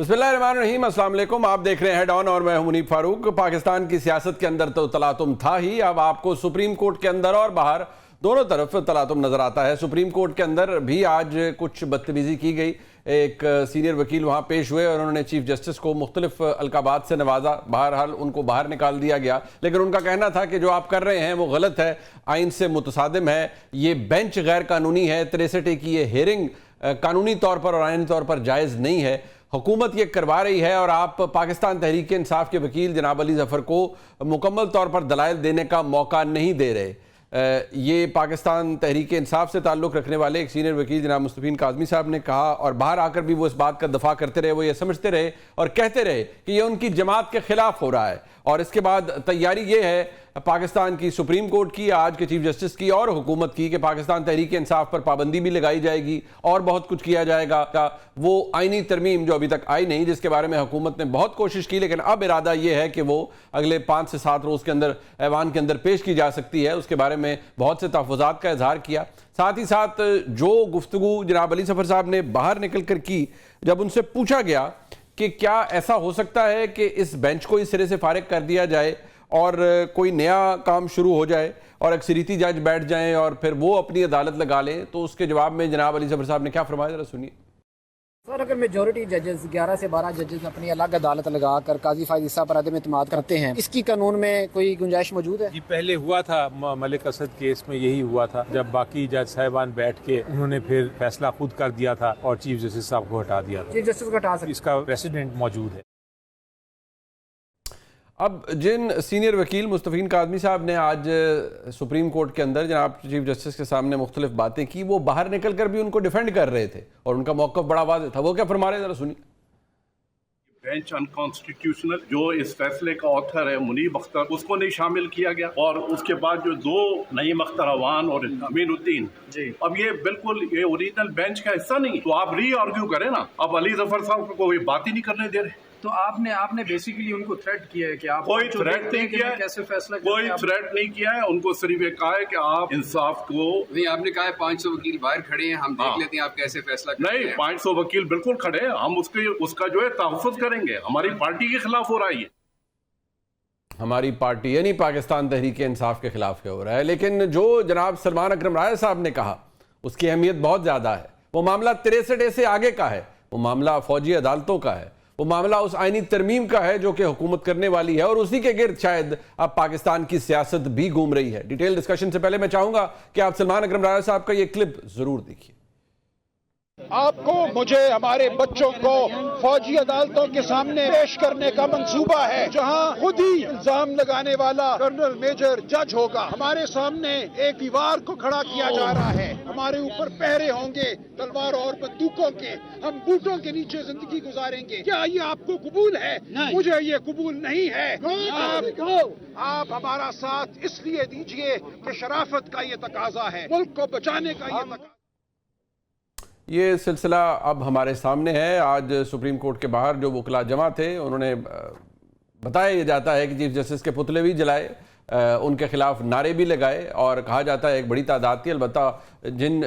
बिस्मिल्लाहिर्रहमानिर्रहीम, अस्सलाम वालेकुम। आप देख रहे हैं हेड ऑन और मैं हूं मुनीब फारूक। पाकिस्तान की सियासत के अंदर तो तलातुम था ही, अब आपको सुप्रीम कोर्ट के अंदर और बाहर दोनों तरफ तलातुम नजर आता है। सुप्रीम कोर्ट के अंदर भी आज कुछ बदतमीजी की गई। एक सीनियर वकील वहां पेश हुए और उन्होंने चीफ जस्टिस को मुख्तलिफ अलकाबात से नवाजा। बहरहाल उनको बाहर निकाल दिया गया, लेकिन उनका कहना था कि जो आप कर रहे हैं वो गलत है, आइन से मुतसादिम है, ये बेंच गैर कानूनी है, 63A की ये हेयरिंग कानूनी तौर पर और आइनी तौर पर जायज़ नहीं है। हुकूमत ये करवा रही है और आप पाकिस्तान तहरीक इंसाफ के वकील जनाब अली जफर को मुकम्मल तौर पर दलाइल देने का मौका नहीं दे रहे। ये पाकिस्तान तहरीक इंसाफ से ताल्लुक़ रखने वाले एक सीनियर वकील जनाब मुस्तफ़ीन काज़मी साहब ने कहा, और बाहर आकर भी वो इस बात का दफा करते रहे, वो ये समझते रहे और कहते रहे कि ये उनकी जमात के खिलाफ हो रहा है। और इसके बाद तैयारी ये है पाकिस्तान की सुप्रीम कोर्ट की, आज के चीफ जस्टिस की और हुकूमत की, कि पाकिस्तान तहरीक इंसाफ पर पाबंदी भी लगाई जाएगी और बहुत कुछ किया जाएगा। वो आईनी तरमीम जो अभी तक आई नहीं, जिसके बारे में हुकूमत ने बहुत कोशिश की, लेकिन अब इरादा ये है कि वो अगले 5 से 7 रोज़ के अंदर ऐवान के अंदर पेश की जा सकती है। उसके बारे में बहुत से तहफ़्फ़ुज़ात का इजहार किया। साथ ही साथ जो गुफ्तगू जनाब अली जफर साहब ने बाहर निकल कर की, जब उनसे पूछा गया कि क्या ऐसा हो सकता है कि इस बेंच को इस सिरे से फारिग कर दिया जाए और कोई नया काम शुरू हो जाए और अक्सरीती जज बैठ जाएं और फिर वो अपनी अदालत लगा लें, तो उसके जवाब में जनाब अली जफर साहब ने क्या फरमाया, जरा सुनिए। सर, अगर मेजॉरिटी जजेस 11 से 12 जजेस अपनी अलग अदालत लगाकर काजी फायद ईसा पर अदम इत्मीनाद करते हैं, इसकी कानून में कोई गुंजाइश मौजूद है? जी, पहले हुआ था मलिक असद केस में यही हुआ था, जब बाकी जज साहिबान बैठ के उन्होंने फिर फैसला खुद कर दिया था और चीफ जस्टिस साहब को हटा दिया था। चीफ जस्टिस को हटा सकते, इसका प्रेसिडेंट मौजूद है। अब जिन सीनियर वकील मुस्तफ़ीन काज़मी साहब ने आज सुप्रीम कोर्ट के अंदर जनाब चीफ जस्टिस के सामने मुख्तलिफ बातें की, वो बाहर निकल कर भी उनको डिफेंड कर रहे थे और उनका मौक़िफ़ बड़ा वाज़ेह था। वो क्या फरमा रहे हैं, जरा सुनिए। बेंच अनकॉन्स्टिट्यूशनल, जो इस फैसले का ऑथर है मुनीब अख्तर, उसको नहीं शामिल किया गया, और उसके बाद जो 2 नईम अख्तर अवान और अमीनुद्दीन, अब ये बिल्कुल ये ओरिजिनल बेंच का हिस्सा नहीं, तो आप री आर्ग्यू करें ना। अब अली जफर साहब को कोई बात ही नहीं करने दे रहे। तो आपने बेसिकली उनको थ्रेट किया है कि आप कोई थ्रेट नहीं किया है, कैसे फैसला कोई थ्रेट नहीं किया है। उनको सिर्फ ये कहा है कि आप इंसाफ को नहीं, आपने कहा है 500 वकील बाहर खड़े हैं, हम देख लेते हैं आप कैसे फैसला करते हैं। नहीं, 500 वकील बिल्कुल खड़े हैं, हम उसका जो है तहफ़्फ़ुज़ करेंगे। हमारी पार्टी के खिलाफ हो रहा है ये। हमारी पार्टी यानी पाकिस्तान तहरीक इंसाफ के खिलाफ हो रहा है, लेकिन जो जनाब सलमान अकरम राय साहब ने कहा उसकी अहमियत बहुत ज़्यादा है। वो मामला 63A से आगे का है, वो मामला फौजी अदालतों का है, वो मामला उस आइनी तरमीम का है जो कि हुकूमत करने वाली है, और उसी के गिर्द शायद अब पाकिस्तान की सियासत भी घूम रही है। डिटेल डिस्कशन से पहले मैं चाहूंगा कि आप सलमान अकरम राय साहब का ये क्लिप जरूर देखिए। आपको, मुझे, हमारे बच्चों को फौजी अदालतों के सामने पेश करने का मंसूबा है, जहां खुद ही इल्जाम लगाने वाला कर्नल मेजर जज होगा। हमारे सामने एक दीवार को खड़ा किया जा रहा है, हमारे ऊपर पहरे होंगे तलवारों और बंदूकों के, हम बूटों के नीचे जिंदगी गुजारेंगे। क्या ये आपको कबूल है? मुझे ये कबूल नहीं है। आप हमारा साथ इसलिए दीजिए कि शराफत का ये तकाजा है, मुल्क को बचाने का ये तकाजा। ये सिलसिला अब हमारे सामने है। आज सुप्रीम कोर्ट के बाहर जो वकला जमा थे, उन्होंने बताया जाता है कि चीफ जस्टिस के पुतले भी जलाए, उनके खिलाफ नारे भी लगाए, और कहा जाता है एक बड़ी तादाद थी। अलबत्ता जिन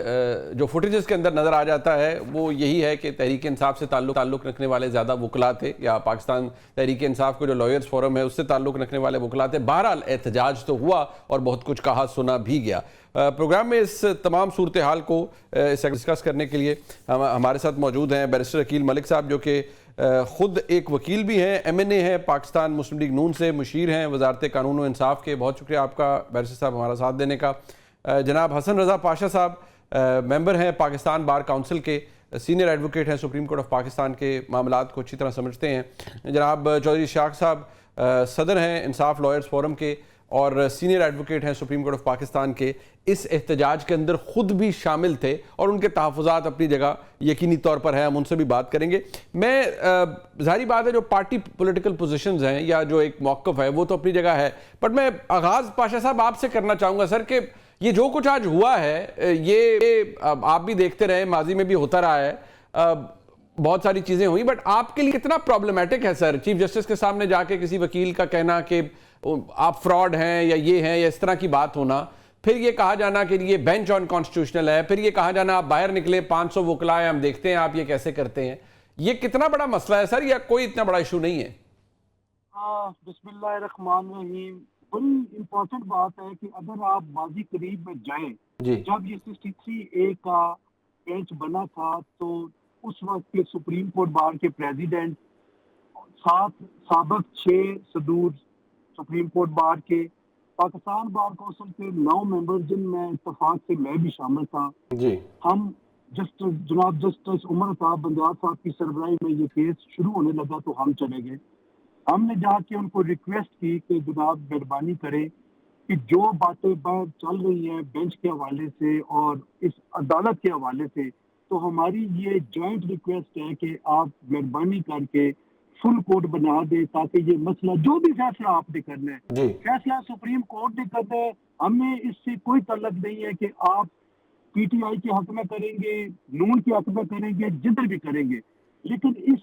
जो फुटेजेस के अंदर नज़र आ जाता है वो यही है कि तहरीक इंसाफ से ताल्लुक़ रखने वाले ज़्यादा वकला थे, या पाकिस्तान तहरीक इंसाफ को जो लॉयर्स फोरम है उससे ताल्लुक़ रखने वाले वकला थे। बहरहाल एहतजाज तो हुआ और बहुत कुछ कहा सुना भी गया। प्रोग्राम में इस तमाम सूरत हाल को डिस्कस करने के लिए हमारे साथ मौजूद हैं बैरिस्टर अकील मलिक साहब, जो कि ख़ुद एक वकील भी हैं, MNA हैं, पाकिस्तान मुस्लिम लीग नून से मुशीर हैं वजारत कानून व इंसाफ के। बहुत शुक्रिया आपका बैरिस्टर साहब हमारा साथ देने का। जनाब हसन रज़ा पाशा साहब मेंबर हैं पाकिस्तान बार काउंसिल के, सीनियर एडवोकेट हैं, सुप्रीम कोर्ट ऑफ पाकिस्तान के मामलात को अच्छी तरह समझते हैं। जनाब चौधरी इशफाक साहब सदर हैं इंसाफ लॉयर्स फोरम के और सीनियर एडवोकेट हैं सुप्रीम कोर्ट ऑफ पाकिस्तान के। इस एहतजाज के अंदर खुद भी शामिल थे और उनके तहफ़्फ़ुज़ात अपनी जगह यकीनी तौर पर है, हम उनसे भी बात करेंगे। मैं ज़ाहिर बात है जो पार्टी पॉलिटिकल पोजीशंस हैं या जो एक मौक़िफ़ है वो तो अपनी जगह है, बट मैं आगाज़ पाशा साहब आपसे करना चाहूँगा सर कि ये जो कुछ आज हुआ है ये आप भी देखते रहे, माजी में भी होता रहा है, बहुत सारी चीज़ें हुई, बट आपके लिए कितना प्रॉब्लमेटिक है सर चीफ जस्टिस के सामने जाके किसी वकील का कहना कि आप फ्रॉड हैं या ये हैं या इस तरह की बात होना, फिर ये कहा जाना कि ये बेंच अनकॉन्स्टिट्यूशनल है, फिर ये कहा जाना आप बाहर निकले 500 वकला है, हम देखते हैं आप ये कैसे करते हैं। ये कितना बड़ा मसला है सर, या कोई इतना बड़ा इशू नहीं है? बिस्मिल्लाहिर्रहमानिर्रहीम, बड़ी इम्पोर्टेंट बात है कि अगर आप माजी करीब में जाएं, जब ये 63A का बेंच बना था तो उस वक्त के सुप्रीम कोर्ट बार के प्रेसिडेंट, 7 साबिक 6 सदूर सुप्रीम कोर्ट बार के, पाकिस्तान बार काउंसिल के 9 मेंबर जिनमें इत्तेफाक से मैं भी शामिल था जी। हम जनाब जस्टिस उमर साहब बंजारा साहब की सरबराही में ये केस शुरू होने लगा तो हम चले गए। हमने जाके उनको रिक्वेस्ट की कि जनाब मेहरबानी करें कि जो बातें बाहर चल रही हैं बेंच के हवाले से और इस अदालत के हवाले से, तो हमारी ये जॉइंट रिक्वेस्ट है कि आप मेहरबानी करके फुल कोर्ट बना दे ताकि ये मसला, जो भी फैसला आपने करना है, फैसला सुप्रीम कोर्ट ने करना है, हमें इससे कोई तल्लक नहीं है कि आप पीटीआई के हक में करेंगे, नून के हक में करेंगे, जिधर भी करेंगे, लेकिन इस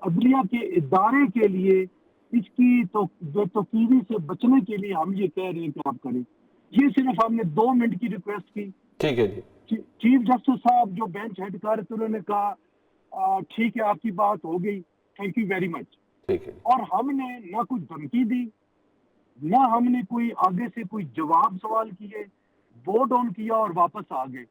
अदलिया के इदारे के लिए इसकी तो बेतौकीरी से बचने के लिए हम ये कह रहे हैं कि आप करें। ये सिर्फ हमने 2 मिनट की रिक्वेस्ट की। ठीक है जी। चीफ जस्टिस साहब जो बेंच हेड कर रहे थे उन्होंने कहा ठीक है आपकी बात हो गई, थैंक यू वेरी मच। ठीक है। और हमने ना कोई धमकी दी, ना हमने कोई आगे से कोई जवाब सवाल किए, बोर्ड ऑन किया और वापस आ गए।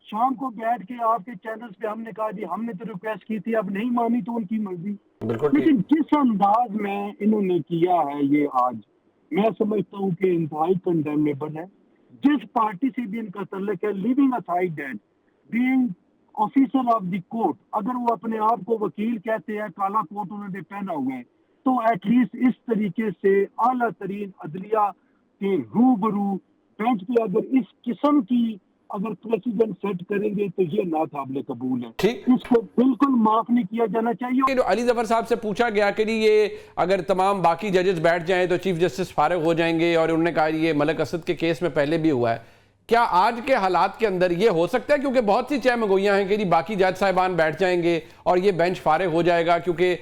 शाम को बैठ के आपके चैनल्स पे हमने कहा जी हमने तो रिक्वेस्ट की थी, अब नहीं मानी तो उनकी मर्जी। लेकिन जिस अंदाज में इन्होंने किया है ये आज, मैं समझता हूँ कि इंतहाई कंडेमनेबल है। जिस पार्टी से भी इनका तल्लुक है, living aside that, being officer of the court, अगर वो अपने आप को वकील कहते हैं, काला कोट उन्होंने पहना हुआ है, तो एटलीस्ट इस तरीके से आला तरीन अदलिया के रूबरू बेंच पे अगर इस किस्म की अगर प्रेसिडेंट सेट करेंगे तो ये नाकाबिले कबूल है। ठीक, इसको बिल्कुल माफ नहीं किया जाना चाहिए। अली जफर साहब से पूछा गया कि ये अगर तमाम बाकी जजेस बैठ जाएं तो चीफ जस्टिस फारिग हो जाएंगे, और उन्होंने कहा ये मलिक असद के केस में पहले भी हुआ है, क्या आज के हालात के अंदर ये हो सकता है? क्योंकि बहुत सी चहमगोइयां हैं कि जी बाकी जज साहिबान बैठ जाएंगे और ये बेंच फारिग हो जाएगा, क्योंकि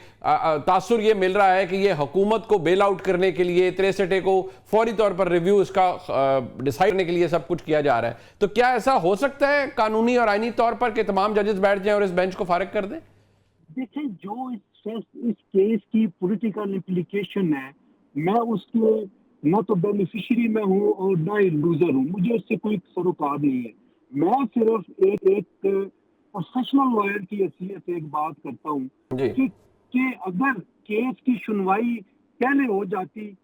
तासुर ये मिल रहा है कि ये हुकूमत को बेल आउट करने के लिए 63 को फौरी तौर पर रिव्यू इसका डिसाइड करने के लिए सब कुछ किया जा रहा है। तो क्या ऐसा हो सकता है कानूनी और आईनी तौर पर कि तमाम जजेस बैठ जाएं और इस बेंच को फारिग कर दें? देखिए, जो इस केस की पॉलिटिकल इम्प्लीकेशन है, मैं उसके ना तो बेनिफिशियरी में हूँ और ना ही लूजर हूँ, मुझे उससे कोई सरोकार नहीं है। मैं सिर्फ एक प्रोफेशनल लॉयर की हैसियत से एक बात करता हूँ कि अगर केस की सुनवाई पहले हो जाती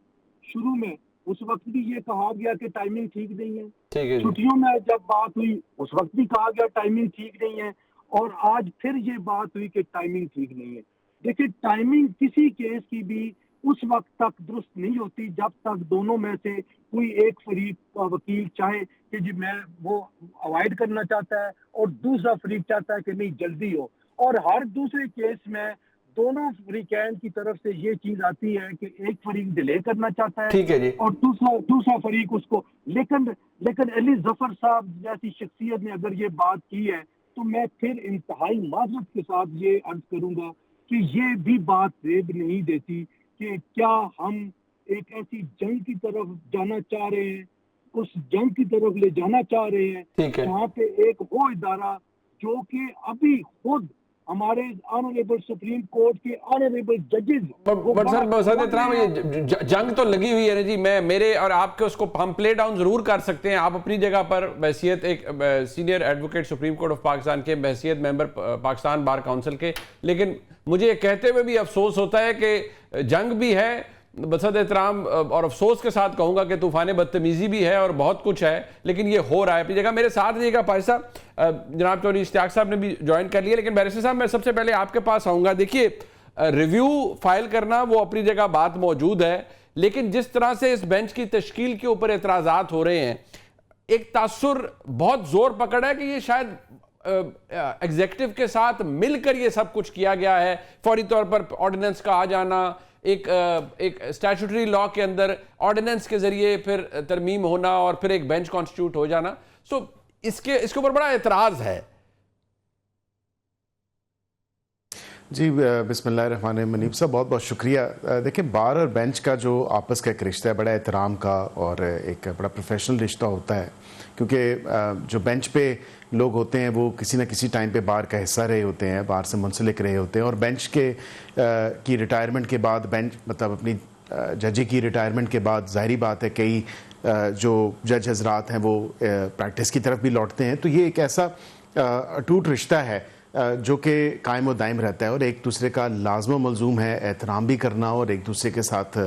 शुरू में, उस वक्त भी ये कहा गया कि टाइमिंग ठीक नहीं है। छुट्टियों में जब बात हुई उस वक्त भी कहा गया टाइमिंग ठीक नहीं है, और आज फिर ये बात हुई कि टाइमिंग ठीक नहीं है। देखिए, टाइमिंग किसी केस की भी उस वक्त तक दुरुस्त नहीं होती जब तक दोनों में से कोई एक फरीक का वकील चाहे कि जी मैं वो अवॉइड करना चाहता है और दूसरा फरीक चाहता है कि नहीं जल्दी हो, और हर दूसरे केस में दोनों फरीकैन की तरफ से ये चीज आती है कि एक फरीक डिले करना चाहता है, ठीक है जी, और दूसरा फरीक उसको। लेकिन अली जफर साहब जैसी शख्सियत ने अगर ये बात की है तो मैं फिर इंतहाई माजरत के साथ ये अर्ज करूंगा कि ये भी बात रेब नहीं देती कि क्या हम एक ऐसी जंग की तरफ जाना चाह रहे हैं, उस जंग की तरफ ले जाना चाह रहे हैं जहाँ पे एक वो इदारा जो कि अभी खुद हमारे ऑनरेबल सुप्रीम कोर्ट के ऑनरेबल जजेस, ये जंग तो लगी हुई है ना जी। मैं मेरे और आपके उसको हम प्ले डाउन जरूर कर सकते हैं। आप अपनी जगह पर बहसियत एक senior advocate supreme court of Pakistan के, बहसियत मेंबर पाकिस्तान बार काउंसिल के, लेकिन मुझे ये कहते हुए भी अफसोस होता है कि जंग भी है, बसद एहतराम और अफसोस के साथ कहूंगा कि तूफान बदतमीजी भी है और बहुत कुछ है, लेकिन ये हो रहा है अपनी जगह। मेरे साथ रहिएगा पाई साहब, जनाब चौधरी इश्तियाक साहब ने भी ज्वाइन कर लिया, लेकिन बैरिस्टर साहब मैं सबसे पहले आपके पास आऊंगा। देखिए, रिव्यू फाइल करना वो अपनी जगह बात मौजूद है, लेकिन जिस तरह से इस बेंच की तश्कील के ऊपर एतराज़ात हो रहे हैं, एक तासुर बहुत जोर पकड़ा है कि ये शायद एग्जीक्यूटिव के साथ मिलकर ये सब कुछ किया गया है। फौरी तौर पर ऑर्डिनेंस का आ जाना, एक स्टैट्यूटरी लॉ के अंदर ऑर्डिनेंस के जरिए फिर तरमीम होना और फिर एक बेंच कॉन्स्टिट्यूट हो जाना, सो इसके ऊपर बड़ा एतराज है। जी बिस्मिल्लाहिर्रहमानिर्रहीम। मुनीब साहब बहुत बहुत शुक्रिया। देखिए, बार और बेंच का जो आपस का एक रिश्ता है बड़ा एहतराम का और एक बड़ा प्रोफेशनल रिश्ता होता है, क्योंकि जो बेंच पे लोग होते हैं वो किसी न किसी टाइम पे बार का हिस्सा रहे होते हैं, बार से मुंसलिक रहे होते हैं, और बेंच के की रिटायरमेंट के बाद बेंच मतलब अपनी जजी की रिटायरमेंट के बाद जाहिर बात है कई जो जज हजरात हैं वो प्रैक्टिस की तरफ भी लौटते हैं। तो ये एक ऐसा अटूट रिश्ता है जो कि कायम व दायम रहता है और एक दूसरे का लाजम मलजूम है एहतराम भी करना और एक दूसरे के साथ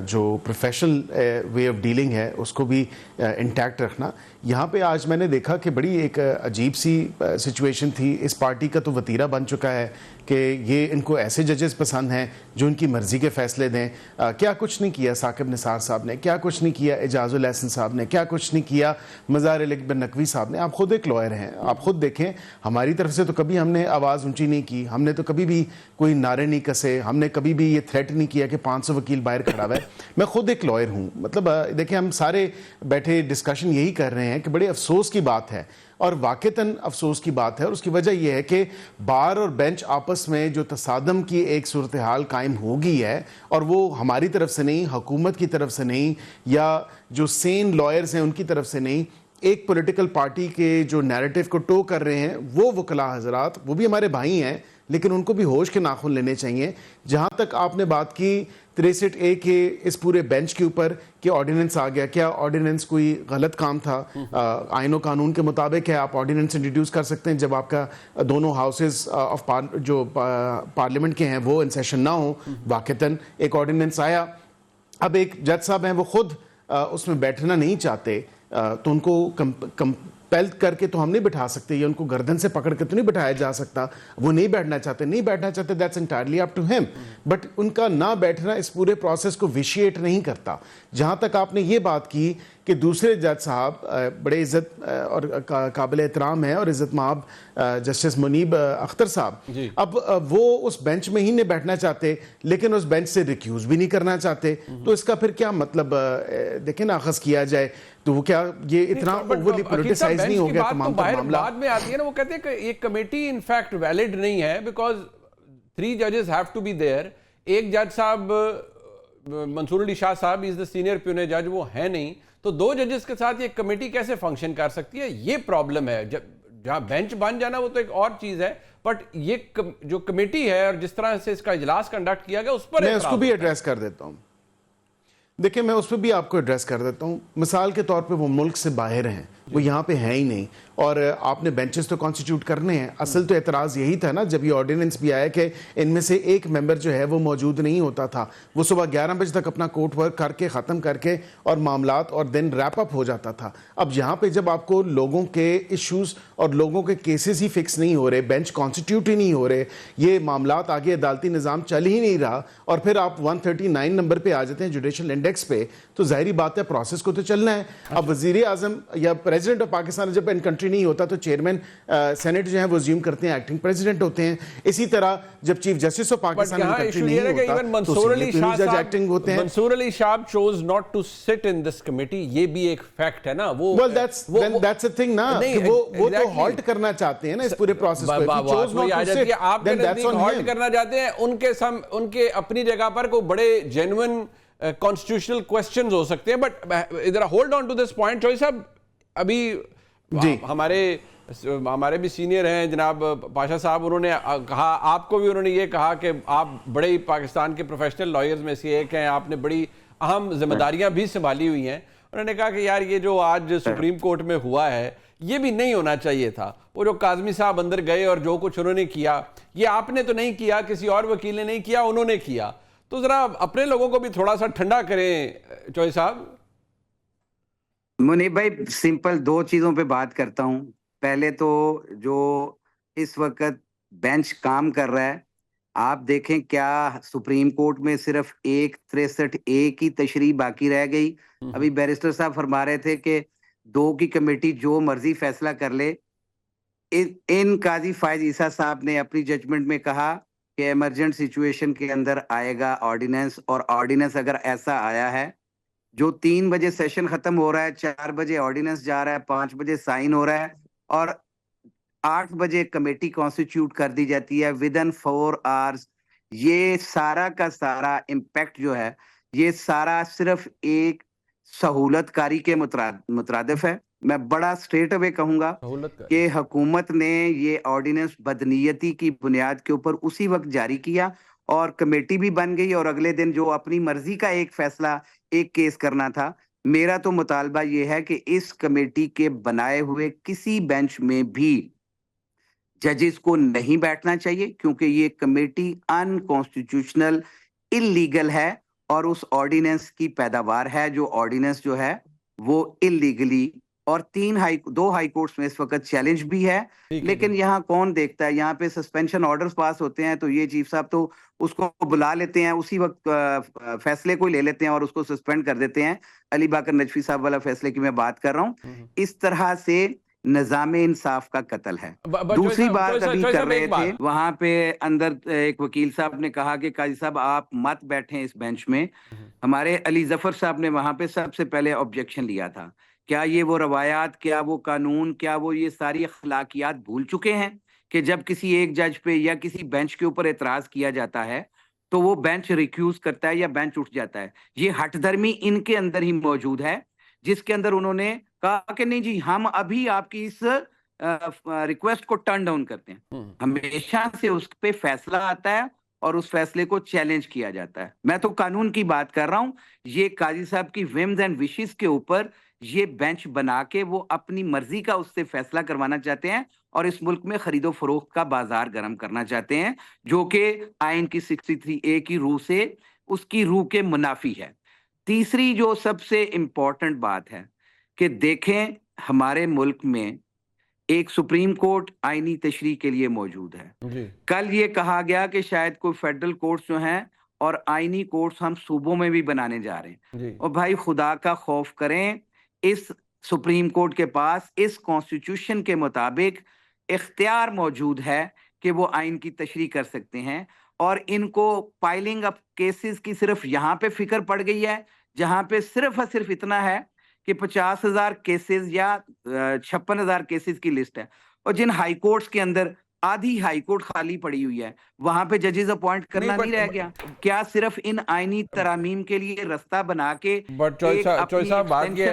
जो प्रोफेशनल वे ऑफ डीलिंग है उसको भी इंटैक्ट रखना। यहाँ पे आज मैंने देखा कि बड़ी एक अजीब सी सिचुएशन थी। इस पार्टी का तो वतीरा बन चुका है कि ये इनको ऐसे जजेस पसंद हैं जो इनकी मर्ज़ी के फ़ैसले दें। क्या कुछ नहीं किया साकिब निसार साहब ने, क्या कुछ नहीं किया एजाजुल एहसन साहब ने, क्या कुछ नहीं किया मज़ार अली बिन नकवी साहब ने। आप खुद एक लॉयर हैं, आप खुद देखें, हमारी तरफ से तो कभी हमने आवाज़ ऊंची नहीं की, हमने तो कभी भी कोई नारे नहीं कसे, हमने कभी भी ये थ्रेट नहीं किया कि 500 वकील बाहर खड़ा हुआ है। मैं खुद एक लॉयर हूँ। मतलब देखिए, हम सारे बैठे डिस्कशन यही कर रहे हैं कि बड़े अफसोस की बात है और वाक़तन अफसोस की बात है, और उसकी वजह यह है कि बार और बेंच आपस में जो तसादम की एक सूरत हाल कायम हो गई है, और वो हमारी तरफ से नहीं, हुकूमत की तरफ से नहीं, या जो सेन लॉयर्स हैं उनकी तरफ से नहीं, एक पॉलिटिकल पार्टी के जो नैरेटिव को टो कर रहे हैं वो वकला हजरात, वो भी हमारे भाई हैं, लेकिन उनको भी होश के नाखून लेने चाहिए। जहाँ तक आपने बात की 63A के इस पूरे बेंच के ऊपर कि ऑर्डिनेंस आ गया, क्या ऑर्डिनेंस कोई गलत काम था? आईन और कानून के मुताबिक है, आप ऑर्डिनेंस इंट्रोड्यूस कर सकते हैं जब आपका दोनों हाउसेस ऑफ जो पार्लियामेंट के हैं वो इन सेशन ना हो। वाक़तन एक ऑर्डिनेंस आया, अब एक जज साहब हैं वो खुद उसमें बैठना नहीं चाहते, तो उनको कंपेल करके तो हम नहीं बिठा सकते, या उनको गर्दन से पकड़ के तो नहीं बिठाया जा सकता। वो नहीं बैठना चाहते, that's entirely up to him. But उनका ना बैठना इस पूरे प्रोसेस को विशिएट नहीं करता। जहां तक आपने ये बात की कि दूसरे जज साहब बड़े इज्जत और काबिल एहतराम है और इज्जत माब जस्टिस मुनीब अख्तर साहब, अब वो उस बेंच में ही नहीं बैठना चाहते, लेकिन उस बेंच से रिक्यूज भी नहीं करना चाहते। तो इसका फिर क्या मतलब देखें ना, अखज़ किया जाए तो वो क्या ये इतना ओवरली पॉलिटिसाइज नहीं हो गया तमाम मामला? बाद में आती है ना, वो कहते हैं कि ये कमेटी इनफैक्ट वैलिड नहीं है बिकॉज 3 जजेस हैव टू बी देयर। एक जज साहब मंसूर अली शाह साहब इज द सीनियर प्यूने जज, वो है नहीं, तो 2 जजेस के साथ ये कमेटी कैसे फंक्शन कर सकती है? ये प्रॉब्लम है। जब जहां बेंच बन जाना वो तो एक और चीज है, बट ये जो कमेटी है और जिस तरह से इसका इजलास कंडक्ट किया गया उस पर मैं उसको भी एड्रेस कर देता हूं। देखिए, मैं उस पर भी आपको एड्रेस कर देता हूं। मिसाल के तौर पे वो मुल्क से बाहर हैं, वो यहाँ पे है ही नहीं, और आपने बेंचेस तो कॉन्स्टिट्यूट करने हैं। असल तो एतराज़ यही था ना, जब ये ऑर्डिनेंस भी आया कि इनमें से एक मेंबर जो है वो मौजूद नहीं होता था, वो सुबह 11 बजे तक अपना कोर्ट वर्क करके ख़त्म करके और मामलात और दिन रैप अप हो जाता था। अब यहाँ पे जब आपको लोगों के इश्यूज और लोगों के केसेस ही फिक्स नहीं हो रहे, बेंच कॉन्स्टिट्यूट ही नहीं हो रहे, ये मामलात आगे अदालती निज़ाम चल ही नहीं रहा, और फिर आप 139 नंबर पर आ जाते हैं जुडिशल इंडेक्स पे, तो जाहिर बात है प्रोसेस को तो चलना है। अब वज़ीर आज़म या प्रेसिडेंट ऑफ पाकिस्तान जब इन कंट्री नहीं होता तो चेयरमैन सेनेट जो है वो अज्यूम करते हैं एक्टिंग प्रेसिडेंट होते हैं। इसी तरह जब chief justice of Pakistan in country नहीं होता तो जज एक्टिंग होते हैं। Mansoor Ali Shah chose not to sit in this committee, ये भी एक फैक्ट है ना। वो वेल दैट्स अ थिंग ना, वो तो हॉल्ट करना चाहते हैं ना इस पूरे प्रोसेस को। चोज नॉट टू सिट, आप हॉल्ट करना चाहते हैं, उनके अपनी जगह पर कोई बड़े जेन्युइन कॉन्स्टिट्यूशनल क्वेश्चंस हो सकते हैं, बट इधर hold on to this point. Chaudhry साहब, अभी हमारे भी सीनियर हैं जनाब पाशा साहब, उन्होंने कहा, आपको भी उन्होंने ये कहा कि आप बड़े ही पाकिस्तान के प्रोफेशनल लॉयर्स में से एक हैं, आपने बड़ी अहम जिम्मेदारियां भी संभाली हुई हैं। उन्होंने कहा कि यार ये जो आज सुप्रीम कोर्ट में हुआ है ये भी नहीं होना चाहिए था। वो जो काजमी साहब अंदर गए और जो कुछ उन्होंने किया, ये आपने तो नहीं किया, किसी और वकील ने नहीं किया, उन्होंने किया। तो जरा अपने लोगों को भी थोड़ा सा ठंडा करें चौधरी साहब। मुनीब भाई, सिंपल 2 चीजों पे बात करता हूं। पहले तो जो इस वक्त बेंच काम कर रहा है, आप देखें क्या सुप्रीम कोर्ट में सिर्फ एक 63A की तशरीह बाकी रह गई। अभी बैरिस्टर साहब फरमा रहे थे कि 2 की कमेटी जो मर्जी फैसला कर ले। इन काजी फायज ईसा साहब ने अपनी जजमेंट में कहा कि इमरजेंट सिचुएशन के अंदर आएगा ऑर्डिनेंस, और ऑर्डिनेंस अगर ऐसा आया है जो 3 बजे सेशन खत्म हो रहा है, 4 बजे ऑर्डिनेंस जा रहा है, 5 बजे साइन हो रहा है, और 8 बजे कमेटी कॉन्स्टिट्यूट कर दी जाती है विद इन 4 आवर्स। ये सारा का सारा इम्पैक्ट जो है, ये सारा सिर्फ एक सहूलतकारी के मुतरादिफ है। मैं बड़ा स्ट्रेट अवे कहूंगा कि हुकूमत ने ये ऑर्डिनेंस बदनीयती की बुनियाद के ऊपर उसी वक्त जारी किया और कमेटी भी बन गई, और अगले दिन जो अपनी मर्जी का एक फैसला एक केस करना था। मेरा तो मुतालबा ये है कि इस कमेटी के बनाए हुए किसी बेंच में भी जजेस को नहीं बैठना चाहिए, क्योंकि ये कमेटी अनकॉन्स्टिट्यूशनल, इलीगल है और उस ऑर्डिनेंस की पैदावार है। जो ऑर्डिनेंस जो है वो इलीगली, और 2 हाई कोर्ट्स में इस वक्त चैलेंज भी है। लेकिन यहाँ कौन देखता है, यहाँ पे सस्पेंशन ऑर्डर्स पास होते हैं तो ये चीफ साहब तो उसको बुला लेते हैं, उसी वक्त फैसले को ले लेते हैं और उसको सस्पेंड कर देते हैं। अली बाकर नजफी साहब वाला फैसले की मैं बात कर रहा हूँ। इस तरह से निजामे इंसाफ का कत्ल है। दूसरी बात अभी कर रहे थे, वहां पे अंदर एक वकील साहब ने कहा कि काजी साहब आप मत बैठें इस बेंच में। हमारे अली जफर साहब ने वहां पे सबसे पहले ऑब्जेक्शन लिया था। क्या ये वो रवायात, क्या वो कानून, क्या वो ये सारी अखलाकियात भूल चुके हैं कि जब किसी एक जज पे या किसी बेंच के ऊपर एतराज किया जाता है तो वो बेंच रिक्यूज करता है या बेंच उठ जाता है। ये हठधर्मी इनके अंदर ही मौजूद है, जिसके अंदर उन्होंने कहा कि नहीं जी, हम अभी आपकी इस रिक्वेस्ट को टर्न डाउन करते हैं। हमेशा से उस पे फैसला आता है और उस फैसले को चैलेंज किया जाता है। मैं तो कानून की बात कर रहा हूं। ये काजी साहब की विम्स एंड विशेस के ऊपर ये बेंच बना के वो अपनी मर्जी का उससे फैसला करवाना चाहते हैं और इस मुल्क में खरीदो फरोख्त का बाजार गर्म करना चाहते हैं, जो कि आइन की 63A की रूह से, उसकी रूह के मुनाफी है। तीसरी जो सबसे इंपॉर्टेंट बात है कि देखें, हमारे मुल्क में एक सुप्रीम कोर्ट आईनी तशरीह के लिए मौजूद है। कल ये कहा गया कि शायद कोई फेडरल कोर्ट्स जो हैं और आईनी कोर्ट्स हम सूबों में भी बनाने जा रहे हैं। और भाई खुदा का खौफ करें, इस सुप्रीम कोर्ट के पास इस कॉन्स्टिट्यूशन के मुताबिक इख्तियार मौजूद है कि वो आइन की तशरीह कर सकते हैं। और इनको पाइलिंग अप केसेस की सिर्फ यहाँ पे फिक्र पड़ गई है, जहाँ पे सिर्फ और सिर्फ इतना है कि 50,000 केसेस या 56,000 केसेस की लिस्ट है, और जिन हाई कोर्ट्स के अंदर आधी हाई कोर्ट खाली पड़ी हुई है, वहां पे जजेस अपॉइंट करना नहीं रह गया। क्या सिर्फ इन आईनी तरामीम के लिए रास्ता बना के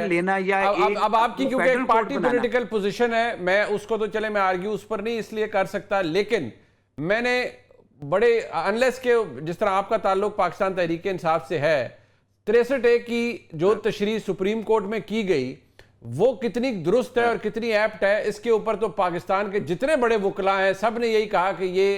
लेना, या अब आपकी क्योंकि एक पार्टी पॉलिटिकल पोजीशन है, मैं उसको तो चले मैं आर्ग्यू उस पर नहीं इसलिए कर सकता, लेकिन मैंने बड़े अनलेस के जिस तरह आपका ताल्लुक पाकिस्तान तहरीक इंसाफ से है, 63A की जो तशरीह सुप्रीम कोर्ट में की गई वो कितनी दुरुस्त है और कितनी एप्ट है, इसके ऊपर तो पाकिस्तान के जितने बड़े वकला हैं सब ने यही कहा कि ये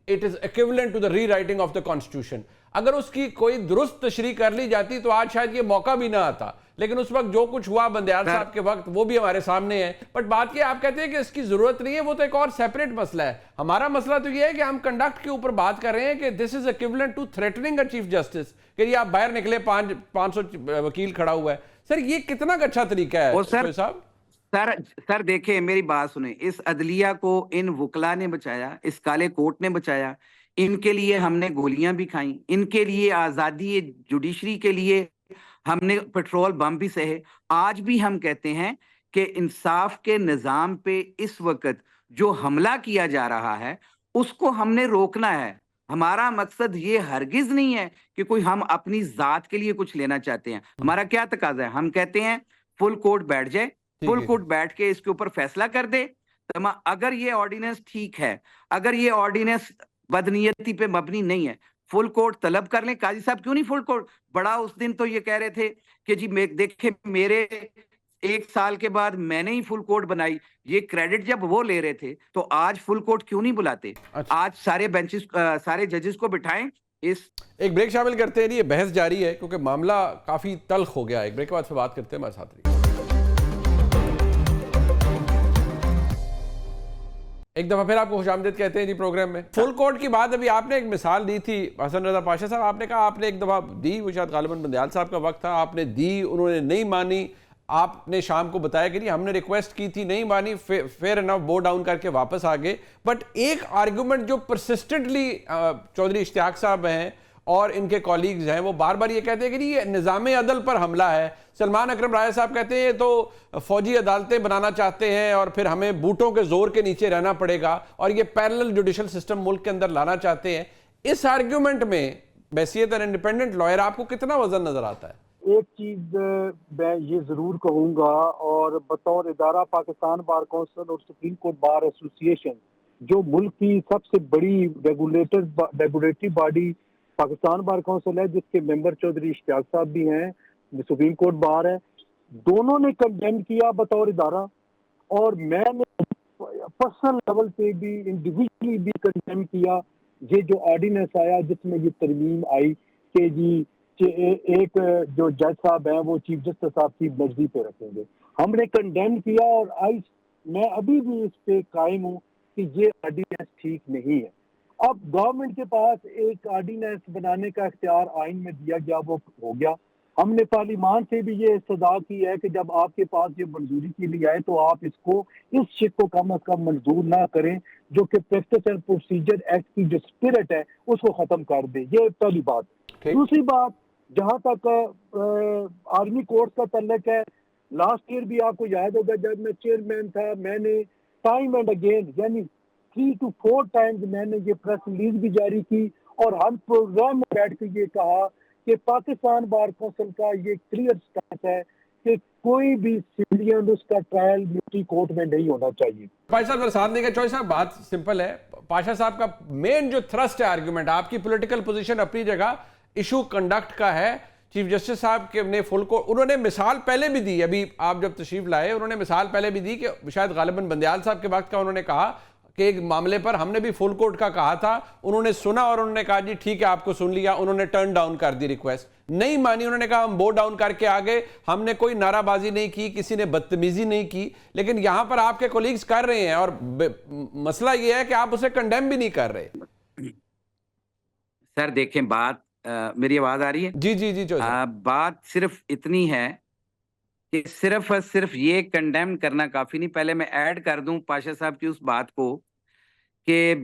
it is equivalent to the rewriting of the constitution. अगर उसकी कोई दुरुस्त तशरीह कर ली जाती तो आज शायद ये मौका भी ना आता, लेकिन उस वक्त जो कुछ हुआ बंदयाल साहब के वक्त वो भी हमारे सामने है। बट बात ये आप कहते हैं कि इसकी जरूरत नहीं है, वो तो एक और सेपरेट मसला है। हमारा मसला तो ये है कि हम कंडक्ट के ऊपर बात कर रहे हैं कि this is equivalent to threatening a chief justice, कि आप बाहर निकले 500 वकील खड़ा हुआ है। सर ये कितना अच्छा तरीका है साहब? सर देखिए, मेरी बात सुने, इस अदलिया को इन वकला ने बचाया, इस काले कोर्ट ने बचाया, इनके लिए हमने गोलियां भी खाई, इनके लिए आजादी जुडिशरी के लिए हमने पेट्रोल बम भी सहे। आज भी हम कहते हैं कि इंसाफ के निजाम पे इस वक्त जो हमला किया जा रहा है उसको हमने रोकना है। हमारा मकसद ये हरगिज नहीं है कि कोई हम अपनी जात के लिए कुछ लेना चाहते हैं। हमारा क्या तकाजा है, हम कहते हैं फुल कोर्ट बैठ जाए, फुल कोर्ट बैठ के इसके ऊपर फैसला कर दे। अगर ये ऑर्डिनेंस ठीक है, अगर ये ऑर्डिनेंस बदनीयती पे मबनी नहीं है, फुल कोर्ट तलब कर लें। काजी साहब क्यों नहीं फुल कोर्ट? बड़ा उस दिन तो ये कह रहे थे कि जी देखे मेरे 1 साल के बाद मैंने ही फुल कोर्ट बनाई, ये क्रेडिट जब वो ले रहे थे तो आज फुल कोर्ट क्यों नहीं बुलाते? आज सारे बेंचेस सारे जजेस को बिठाएं। इस एक ब्रेक शामिल करते हैं, ये बहस जारी है क्योंकि मामला काफी तल्ख हो गया है। एक ब्रेक के बाद फिर बात करते हैं हमारे साथ। एक दफा फिर आपको खुशामदीद कहते हैं जी प्रोग्राम में। फुल कोर्ट की बात अभी आपने एक मिसाल दी थी हसन रजा पाशा साहब, आपने कहा आपने एक दफा दी, वो शायद गालिबन बंदयाल साहब का वक्त था, आपने दी, उन्होंने नहीं मानी, आपने शाम को बताया कि नहीं हमने रिक्वेस्ट की थी, नहीं मानी, फेयर एनफ बो डाउन करके वापस आ गए। बट एक आर्गूमेंट जो परसिस्टेंटली चौधरी इश्तियाक साहब हैं और इनके कॉलीग्स हैं वो बार बार ये कहते हैं कि ये निज़ाम अदल पर हमला है। सलमान अकरम राय साहब कहते हैं ये तो फौजी अदालतें बनाना चाहते हैं और फिर हमें बूटों के जोर के नीचे रहना पड़ेगा और ये पैरेलल जुडिशल सिस्टम मुल्क के अंदर लाना चाहते हैं। इस आर्ग्यूमेंट में बैसियत इंडिपेंडेंट लॉयर आपको कितना वजन नजर आता है? एक चीज मैं ये जरूर कहूंगा, और बतौर इदारा पाकिस्तान बार काउंसिल और सुप्रीम कोर्ट बार एसोसिएशन, जो मुल्क की सबसे बड़ी regulatory body Pakistan bar council है, जिसके मेंबर चौधरी इश्तियाक साहब भी हैं, सुप्रीम कोर्ट बार है, दोनों ने कंडेम किया बतौर इदारा, और मैंने पर्सनल लेवल पे भी, इंडिविजुअली भी कंडेम किया ये जो ऑर्डिनेंस आया जिसमें ये तरमीम आई कि जी एक जो जज साहब हैं वो चीफ जस्टिस साहब की मर्जी पे रखेंगे। हमने कंडेम किया और मैं अभी भी इस पे कायम हूँ कि ये ऑर्डिनेंस ठीक नहीं है। अब गवर्नमेंट के पास एक ऑर्डिनेंस बनाने का इख्तियार आइन में दिया गया, वो हो गया। हमने पार्लियामान से भी ये इस्तदा की है कि जब आपके पास ये मंजूरी के लिए आए तो आप इसको, इस शिक को कम अज कम मंजूर ना करें, जो कि प्रैक्टिस एंड प्रोसीजर एक्ट की जो स्पिरिट है उसको खत्म कर दे। ये पहली बात। दूसरी बात, जहां तक आर्मी कोर्ट का तल्लक है, लास्ट ईयर भी आपको याद होगा जब मैं चेयरमैन था, मैंने टाइम एंड अगेन यानी 3 to 4 टाइम्स मैंने ये प्रेस रिलीज भी जारी की और हम प्रोग्राम में बैठ कर ये कहा कि पाकिस्तान बार काउंसिल का ये क्लियर स्टांस है कि कोई भी सिविलियन उसका ट्रायल मिलिट्री कोर्ट में नहीं होना चाहिए। पाशा साहब साथ देंगे। चौधरी साहब बात सिंपल है, पाशा साहब का मेन जो थ्रस्ट है आर्गुमेंट, आपकी पॉलिटिकल पोजीशन अपनी जगह, इशू कंडक्ट का है। चीफ जस्टिस साहब के ने फुल कोर्ट, उन्होंने मिसाल पहले भी दी, अभी आप जब तशरीफ लाए उन्होंने मिसाल पहले भी दी कि शायद गालिबन बंदयाल साहब के वक्त का उन्होंने कहा कि एक मामले पर हमने भी फुल कोर्ट का कहा था, उन्होंने सुना और उन्होंने कहा जी ठीक है आपको सुन लिया, उन्होंने टर्न डाउन कर दी रिक्वेस्ट, नहीं मानी, उन्होंने कहा हम बोर्ड डाउन करके आ गए, हमने कोई नाराबाजी नहीं की, किसी ने बदतमीजी नहीं की। लेकिन यहां पर आपके कोलीग्स कर रहे हैं और मसला यह है कि आप उसे कंडेम भी नहीं कर रहे। सर देखें बात, मेरी आवाज आ रही है? जी जी जी। बात सिर्फ इतनी है कि सिर्फ ये कंडेम करना काफी नहीं। पहले मैं ऐड कर दूं पाशा साहब की उस बात को कि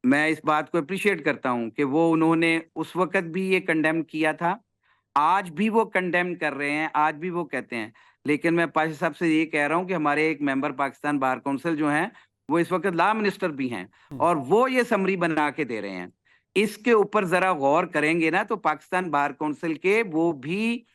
मैं इस बात को अप्रिशिएट करता हूं कि वो उन्होंने उस वक्त भी ये कंडेम किया था, आज भी वो कंडेम कर रहे हैं, आज भी वो कहते हैं। लेकिन मैं पाशा साहब से ये कह रहा हूं कि हमारे एक मेंबर पाकिस्तान बार काउंसिल जो हैं वो इस वक्त लॉ मिनिस्टर भी हैं और वो ये समरी बना के दे रहे हैं। इसके ऊपर जरा गौर करेंगे ना तो पाकिस्तान बार काउंसिल के वो भी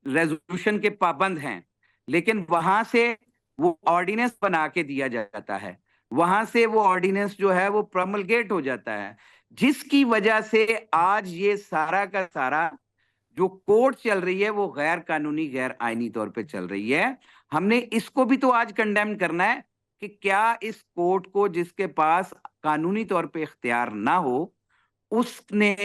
रेजोल्यूशन के पाबंद हैं, लेकिन वहां से वो ऑर्डिनेंस बना के दिया जाता है, वहां से वो ऑर्डिनेंस जो है वो प्रोमलगेट हो जाता है, जिसकी वजह से आज ये सारा का सारा जो कोर्ट चल रही है वो गैर कानूनी गैर आईनी तौर पे चल रही है। हमने इसको भी तो आज कंडेम करना है कि क्या इस कोर्ट को, जिसके पास कानूनी तौर पे इख्तियार ना हो, उसने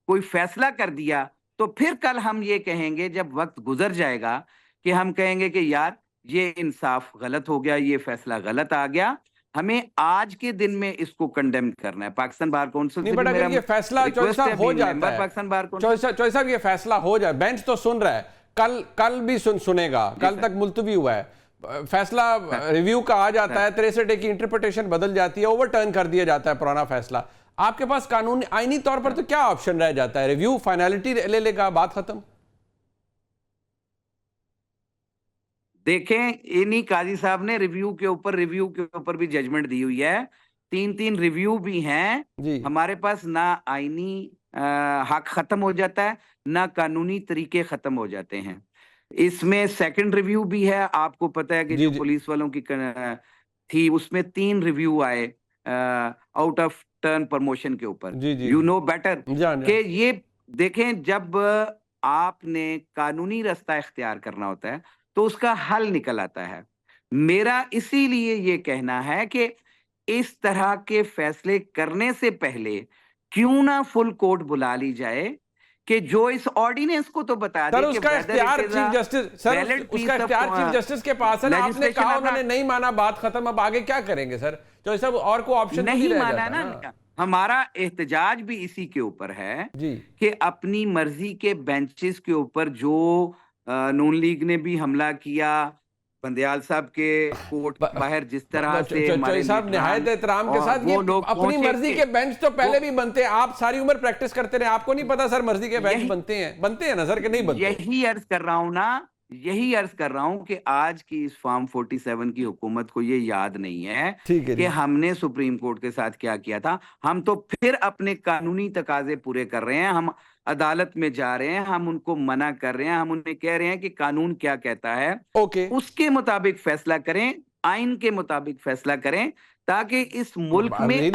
कोई फैसला कर दिया तो फिर कल हम ये कहेंगे जब वक्त गुजर जाएगा कि हम कहेंगे कि यार ये इंसाफ गलत हो गया, ये फैसला गलत आ गया। हमें आज के दिन में इसको कंडेम करना है। पाकिस्तान बार काउंसिल नहीं, बट अगर ये फैसला चौधरी साहब हो जाता है, पाकिस्तान बार चौधरी साहब ये फैसला हो जाए, बेंच तो सुन रहा है, कल भी सुनेगा, कल तक मुलतवी हुआ है, फैसला रिव्यू का आ जाता है, 63 डे की इंटरप्रिटेशन बदल जाती है, ओवरटर्न कर दिया जाता है पुराना फैसला, आपके पास कानूनी आईनी तौर पर तो क्या ऑप्शन रह जाता है? रिव्यू फाइनलिटी ले लेगा, बात खत्म। देखें इन्हीं काजी साहब ने रिव्यू के ऊपर भी जजमेंट दी हुई है, 3 रिव्यू भी हैं हमारे पास। ना आईनी हक खत्म हो जाता है, ना कानूनी तरीके खत्म हो जाते हैं। इसमें सेकंड रिव्यू भी है, आपको पता है कि जो पुलिस वालों की थी उसमें 3 रिव्यू आए आउट ऑफ टर्न प्रमोशन के ऊपर। यू नो बेटर कि ये देखें, जब आपने कानूनी रास्ता इख्तियार करना होता है तो उसका हल निकल आता है। मेरा इसीलिए ये कहना है कि इस तरह के फैसले करने से पहले क्यों ना फुल कोर्ट बुला ली जाए कि जो इस ऑर्डिनेंस को तो बता दे कि उसका इख्तियार चीफ जस्टिस के पास है। आपने कहा उन्होंने नहीं माना, बात खत्म, अब आगे क्या करेंगे सर? तो सब और को ऑप्शन नहीं माना ना। हमारा एहतजाज भी इसी के ऊपर है कि अपनी मर्जी के बेंचेस के ऊपर जो नून लीग ने भी हमला किया, बंदयाल साहब के कोर्ट बाहर जिस तरह से चौधरी साहब निहायत एहतराम के साथ ये अपनी मर्जी के बेंच तो पहले भी बनते हैं, आप सारी उम्र प्रैक्टिस करते रहे, आपको नहीं पता सर मर्जी के बेंच बनते हैं ना सर के नहीं बनते? यही अर्ज कर रहा हूं ना, यही अर्ज कर रहा हूं कि आज की इस फॉर्म 47 की हुकूमत को ये याद नहीं है कि हमने सुप्रीम कोर्ट के साथ क्या किया था। हम तो फिर अपने कानूनी तकाजे पूरे कर रहे हैं, हम अदालत में जा रहे हैं, हम उनको मना कर रहे हैं, हम उन्हें कह रहे हैं कि कानून क्या कहता है उसके मुताबिक फैसला करें, आइन के मुताबिक फैसला करें, ताकि इस मुल्क में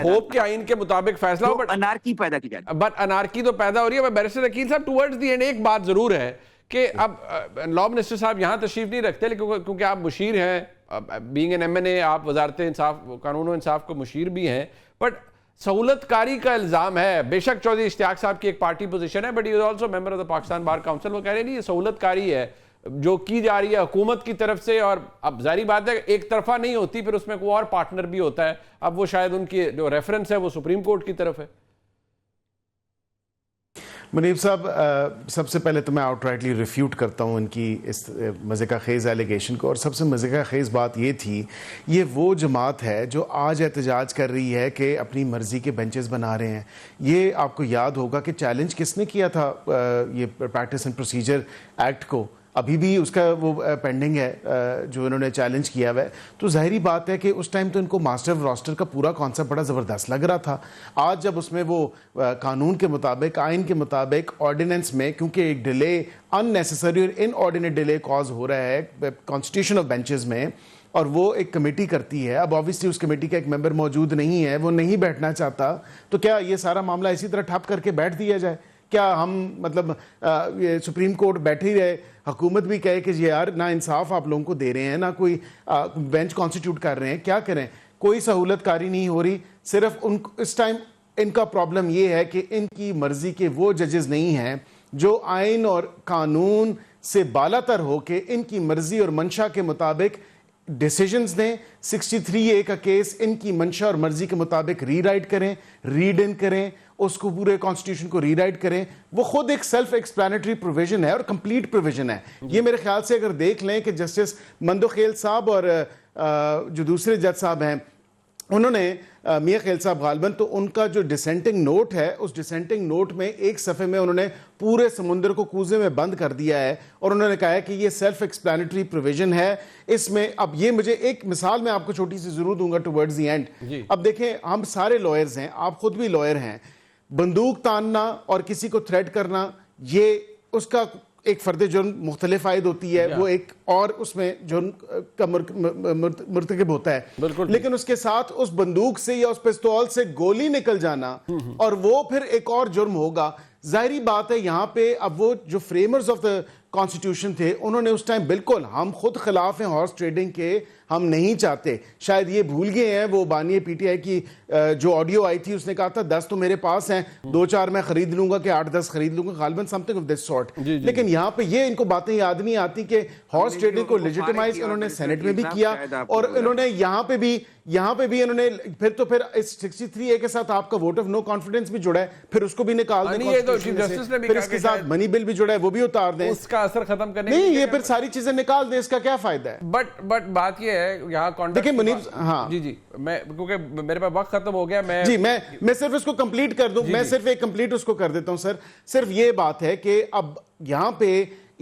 होप के आइन के मुताबिक फैसला हो, बट अनारकी पैदा की जाए। बट अनारकी तो पैदा हो रही है। बैरिस्टर अकील साहब, टुवर्ड्स द एंड एक बात जरूर है कि अब लॉ मिनिस्टर साहब यहाँ तशरीफ नहीं रखते, क्योंकि आप मुशीर हैं, बीइंग एन MNA आप वजारत इंसाफ, कानून और इंसाफ को मुशीर भी हैं, बट सहूलतकारी का इल्ज़ाम है। बेशक चौधरी इश्तियाक साहब की एक पार्टी पोजीशन है, but he is also member of the Pakistan bar council. वो कह रहे हैं ये सहूलतकारी है जो की जा रही है हुकूमत की तरफ से, और अब जारी बात है एक तरफा नहीं होती, फिर उसमें कोई और पार्टनर भी होता है। अब वो शायद उनकी जो रेफरेंस है वो सुप्रीम कोर्ट की तरफ है। मुनीब साहब, सबसे पहले तो मैं आउटराइटली रिफ्यूट करता हूँ इनकी इस मज़े का खेज़ एलिगेशन को, और सबसे मज़े का खेज़ बात ये थी, ये वो जमात है जो आज एहतजाज कर रही है कि अपनी मर्ज़ी के बेंचेस बना रहे हैं। ये आपको याद होगा कि चैलेंज किसने किया था ये प्रैक्टिस एंड प्रोसीजर एक्ट को, अभी भी उसका वो पेंडिंग है जो इन्होंने चैलेंज किया हुआ है। तो ज़ाहिरी बात है कि उस टाइम तो इनको मास्टर रोस्टर का पूरा कॉन्सेप्ट बड़ा ज़बरदस्त लग रहा था। आज जब उसमें वो कानून के मुताबिक, आइन के मुताबिक, ऑर्डिनेंस में, क्योंकि एक डिले अननेसेसरी और इनऑर्डिनेट डिले कॉज हो रहा है कॉन्स्टिट्यूशन ऑफ बेंचेस में, और वो एक कमेटी करती है। अब ऑब्वियसली उस कमेटी का एक मेंबर मौजूद नहीं है, वो नहीं बैठना चाहता, तो क्या ये सारा मामला इसी तरह ठप करके बैठ दिया जाए? क्या हम मतलब ये सुप्रीम कोर्ट बैठे ही रहे, हुकूमत भी कहे कि यार ना इंसाफ आप लोगों को दे रहे हैं, ना कोई बेंच कॉन्स्टिट्यूट कर रहे हैं, क्या करें? कोई सहूलतकारी नहीं हो रही। सिर्फ उन इस टाइम इनका प्रॉब्लम ये है कि इनकी मर्जी के वो जजेस नहीं हैं जो आइन और कानून से बालातर हो के इनकी मर्जी और मंशा के मुताबिक डिसीजंस दें। 63A का केस इनकी मंशा और मर्जी के मुताबिक रीराइट करें, रीड इन करें, उसको पूरे कॉन्स्टिट्यूशन को रीराइट करें। वो खुद एक सेल्फ एक्सप्लेनेटरी प्रोविजन है और कंप्लीट प्रोविजन है। ये मेरे ख्याल से अगर देख लें कि जस्टिस मंदोखेल साहब और जो दूसरे जज साहब हैं उन्होंने मियां खेल साहब गालबन, तो उनका जो डिसेंटिंग नोट है, उस डिसेंटिंग नोट में एक सफ़े में उन्होंने पूरे समुद्र को कूजे में बंद कर दिया है, और उन्होंने कहा है कि ये सेल्फ एक्सप्लेनेटरी प्रोविजन है। इसमें अब ये मुझे एक मिसाल मैं आपको छोटी सी जरूर दूंगा टुवर्ड्स द एंड। अब देखें, हम सारे लॉयर्स हैं, आप खुद भी लॉयर हैं। बंदूक तानना और किसी को थ्रेट करना, ये उसका एक फर्द जुर्म मुख्तलिफ आयद होती है, वो एक और उसमें जुर्म का मुर्तकिब होता है। लेकिन उसके साथ उस बंदूक से या उस पिस्तौल से गोली निकल जाना और वो फिर एक और जुर्म होगा। जाहिरी बात है यहाँ पे अब वो जो फ्रेमर्स ऑफ द कॉन्स्टिट्यूशन थे उन्होंने उस टाइम बिल्कुल, हम खुद खिलाफ हैं हॉर्स ट्रेडिंग के, हम नहीं चाहते, शायद ये भूल गए हैं वो बानी PTI की जो ऑडियो आई थी, उसने कहा था 10 तो मेरे पास हैं, 2-4 मैं खरीद लूंगा कि 8-10 खरीद लूंगा, गालिबन समथिंग ऑफ दिस सॉर्ट। लेकिन यहाँ पे ये इनको बातें याद नहीं आती कि हॉर्स ट्रेडिंग को लेजिटिमाइज इन्होंने सेनेट में भी किया, और इन्होंने यहाँ पे भी इन्होंने फिर इस 63A के साथ आपका वोट ऑफ नो कॉन्फिडेंस भी जुड़ा है, फिर उसको भी निकाल दें, फिर इसके साथ मनी बिल भी जुड़ा है, वो भी उतार दें, उसका असर खत्म करने नहीं, ये फिर सारी चीजें निकाल दें, इसका क्या फायदा है? बट बात ये है यहाँ देखिए मुनीब, हाँ जी मैं, क्योंकि मेरे पास वक्त खत्म हो गया, मैं सिर्फ इसको कंप्लीट कर दूं, मैं सिर्फ एक कंप्लीट उसको कर देता हूं सर। सिर्फ ये बात है कि अब यहाँ पे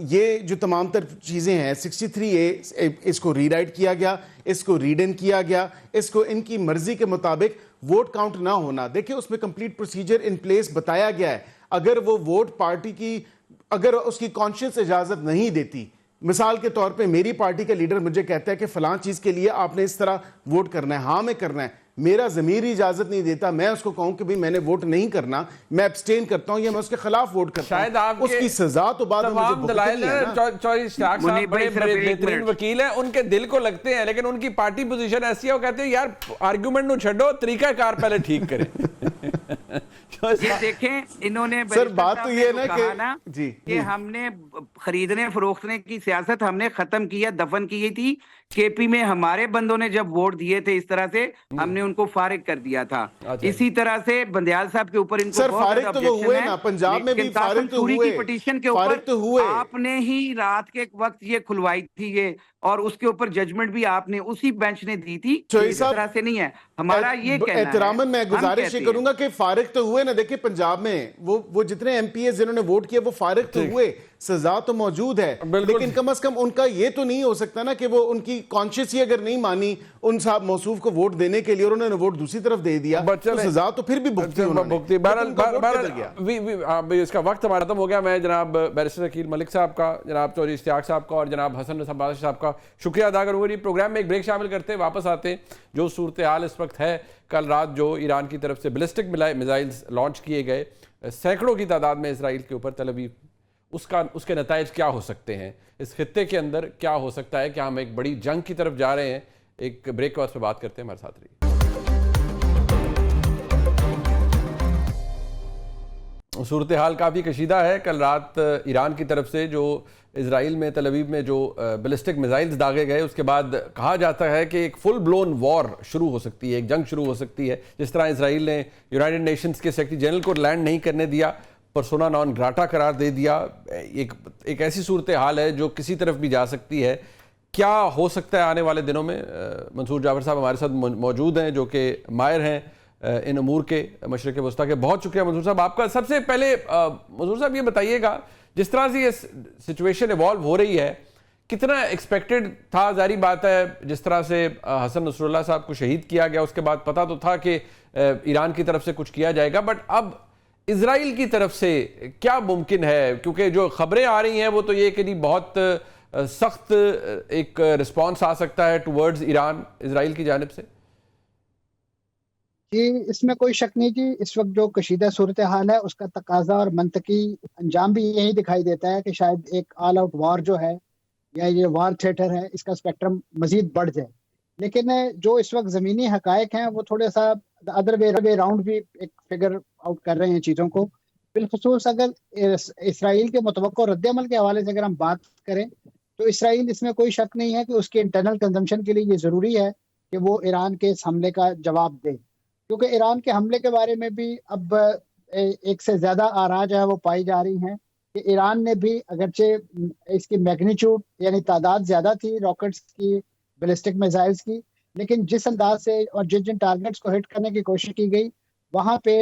ये जो तमाम तर चीजें हैं, 63A इसको रीराइट किया गया, इसको रीड इन किया गया, इसको इनकी मर्जी के मुताबिक वोट काउंट ना होना, देखिए उसमें कंप्लीट प्रोसीजर इन प्लेस बताया गया है। अगर वो वोट पार्टी की, अगर उसकी कॉन्शियस इजाजत नहीं देती, मिसाल के तौर पे मेरी पार्टी का लीडर मुझे कहता है कि फलां चीज के लिए आपने इस तरह वोट करना है, हाँ मैं करना है, मेरा ज़मीर इजाजत नहीं देता, मैं उसको कहूं कि भाई मैंने वोट नहीं करना, मैं एब्सटेन करता हूं या मैं उसके खिलाफ वोट करता हूं, शायद उसकी सजा तो बाद में मुझे भुगतनी है ना। चौधरी इश्तियाक साहब बड़े बेहतरीन वकील हैं, उनके दिल को लगते हैं, लेकिन उनकी पार्टी पोजीशन ऐसी है, वो कहते हैं यार आर्गुमेंट नु छड्डो, तरीकाकार पहले ठीक करें। ये देखें इन्होंने सर बात तो ये है ना कहा ना जी कि हमने खरीदने फरोख्तने की सियासत हमने खत्म की है, दफन की थी। केपी में हमारे बंदों ने जब वोट दिए थे इस तरह से हमने उनको फारिग कर दिया था। इसी तरह से बंदयाल साहब के ऊपर इनको सर बहुत फारिग ज्यादा तो वो objection हुए है, ना, पंजाब में भी लेकिन फारिग तो सूरी हुए, की पिटीशन के फारिग ऊपर तो हुए। आपने ही रात के वक्त ये खुलवाई थी ये, और उसके ऊपर जजमेंट भी आपने उसी बेंच ने दी थी। इस तरह से नहीं है हमारा ये कहना है। एहतरामन मैं गुजारिश ये करूंगा कि फारिग तो हुए ना। देखिए पंजाब में वो जितने एमपीए जिन्होंने वोट किया वो फारिग तो हुए, सजा तो मौजूद है, लेकिन कम से कम उनका ये तो नहीं हो सकता ना कि वो उनकी कॉन्शियस ही अगर नहीं मानी उन साहब मौसूफ को वोट देने के लिए और उन्होंने वोट दूसरी तरफ दे दिया तो सजा तो फिर भी भुगती उन्होंने। इसका वक्त हमारा खत्म हो गया। मैं जनाब बैरिस्टर शकील मलिक साहब का, जनाब चौधरी इश्तियाक साहब का और जनाब हसन रजा साहब का शुक्रिया अदा करूंगा। प्रोग्राम में एक ब्रेक शामिल करते हैं, वापस आते हैं। जो सूरत हाल इस वक्त है, कल रात जो ईरान की तरफ से बैलिस्टिक मिसाइल्स लॉन्च किए गए सैकड़ों की तादाद में इसराइल के ऊपर तल अवीव, उसके नताइज क्या हो सकते हैं, इस खित्ते के अंदर क्या हो सकता है, क्या हम एक बड़ी जंग की तरफ जा रहे हैं। एक ब्रेक के बाद पे बात करते हैं, हमारे साथ रहिए। सूरत हाल काफ़ी कशीदा है। कल रात ईरान की तरफ से जो इसराइल में तल अवीव में जो बैलिस्टिक मिसाइल्स दागे गए, उसके बाद कहा जाता है कि एक फुल ब्लोन वॉर शुरू हो सकती है, एक जंग शुरू हो सकती है। जिस तरह इसराइल ने यूनाइटेड नेशंस के सेक्रेटरी जनरल को लैंड नहीं करने दिया, पर्सोना नॉन ग्राटा करार दे दिया, एक ऐसी सूरत हाल है जो किसी तरफ भी जा सकती है। क्या हो सकता है आने वाले दिनों में? मंसूर जाफर साहब हमारे साथ मौजूद हैं जो कि माहिर हैं इन अमूर के, मशरिक़ वस्ता के। बहुत शुक्रिया मंसूर साहब आपका। सबसे पहले मंसूर साहब ये बताइएगा, जिस तरह से ये सिचुएशन इवॉल्व हो रही है, कितना एक्सपेक्टेड था? जारी बात है जिस तरह से हसन नसरुल्लाह साहब को शहीद किया गया, उसके बाद पता तो था कि ईरान की तरफ से कुछ किया जाएगा, बट अब इजराइल की तरफ से क्या मुमकिन है? क्योंकि जो खबरें आ रही हैं वो तो ये कि नहीं, बहुत सख्त एक रिस्पॉन्स आ सकता है टुवर्ड्स ईरान इजराइल की जानिब से। जी, इसमें कोई शक नहीं कि इस वक्त जो कशीदा सूरत हाल है उसका तकाजा और मंतकी अंजाम भी यही दिखाई देता है कि शायद एक ऑल आउट वॉर जो है या ये वॉर थिएटर है, इसका स्पेक्ट्रम मजीद बढ़ जाए। लेकिन जो इस वक्त ज़मीनी हकायक हैं वो थोड़ा सा अदर वे राउंड भी एक फिगर आउट कर रहे हैं चीज़ों को। बिलखुसूस अगर इसराइल के मुतवक्को रद्द-ए-अमल के हवाले से अगर हम बात करें तो इसराइल, इसमें कोई शक नहीं है कि उसके इंटरनल कंजम्पशन के लिए ये ज़रूरी है कि वो ईरान के इस हमले का जवाब दे, क्योंकि ईरान के हमले के बारे में भी अब एक से ज़्यादा आरा जो है वो पाई जा रही हैं कि ईरान ने भी, अगरचे इसकी मैग्नीट्यूड यानी तादाद ज़्यादा थी रॉकेट्स की, बैलिस्टिक मिसाइल्स की, लेकिन जिस अंदाज से और जिन जिन टारगेट्स को हिट करने की कोशिश की गई वहाँ पे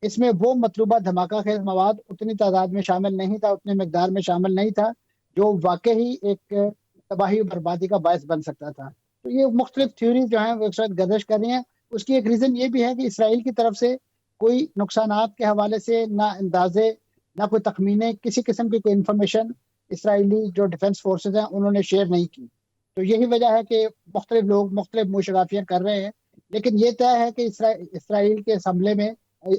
इसमें वो मतलूबा धमाका खेज मवाद उतनी तादाद में शामिल नहीं था, उतनी मकदार में शामिल नहीं था जो वाकई एक तबाही बर्बादी का बायस बन सकता था। तो ये मुख्तलिफ थ्योरीज जो हैं वो एक साथ गर्दिश कर रही हैं। उसकी एक रीज़न ये भी है कि इसराइल की तरफ से कोई नुकसानात के हवाले से ना अंदाजे, ना कोई तखमीने, किसी किस्म की कोई इंफॉर्मेशन इसराइली जो डिफेंस फोर्सेज हैं उन्होंने शेयर नहीं की। तो यही वजह है कि मुख्तलिफ लोग मुख्तलिफ मुशराफियाँ कर रहे हैं। लेकिन ये तय है कि इसराइल के इस हमले में,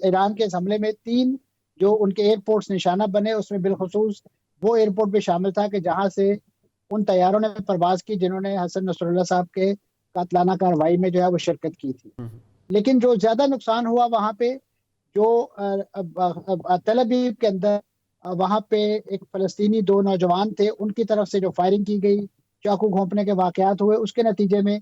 ईरान के इस हमले में 3 जो उनके एयरपोर्ट्स निशाना बने, उसमें बिलखुसूस वो एयरपोर्ट भी शामिल था कि जहाँ से उन तैयारों ने परवाज़ की जिन्होंने हसन नसरुल्लाह साहब के कातलाना कार्रवाई में जो है वो शिरकत की थी। लेकिन जो ज़्यादा नुकसान हुआ वहाँ पे जो तल अवीव के अंदर वहाँ पे एक फ़लस्तीनी 2 नौजवान थे, उनकी तरफ से जो फायरिंग की गई, चाकू घोंपने के वाक़यात हुए, उसके नतीजे में